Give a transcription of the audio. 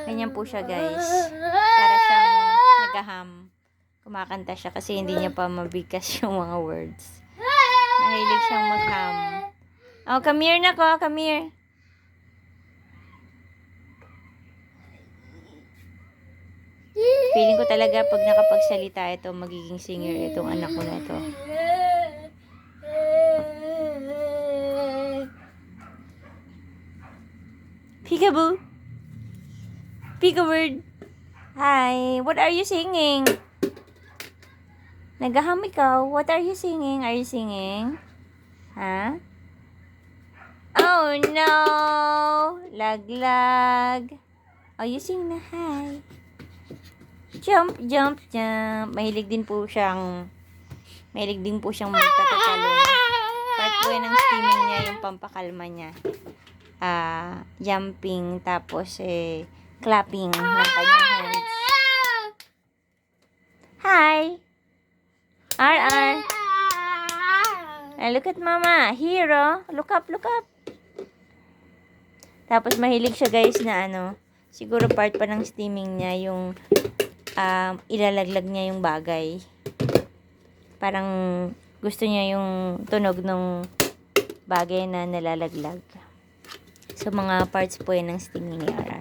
Ganyan po siya, guys. Para siyang nagaham. Kumakanta siya kasi hindi niya pa mabigkas yung mga words. Mahilig siyang magham. Oh, come here na ko. Come here. Feeling ko talaga pag nakapagsalita ito, magiging singer itong anak ko na ito. Peekaboo. Peekabird. Hi. What are you singing? Nagaham ikaw. What are you singing? Are you singing? Huh? Oh no. Laglag. Oh, you sing na. Hi. Jump, jump, jump. Mahilig din po siyang magtatatalon. Part po yan ng steaming niya, yung pampakalma niya. Jumping, tapos clapping ng kanyang hands. Hi! RR! Look at mama. Hero. Look up, look up. Tapos mahilig siya, guys, na siguro part pa ng steaming niya, yung ilalaglag niya yung bagay. Parang gusto niya yung tunog ng bagay na nalalaglag. So, mga parts po yan ng steaming ni RR.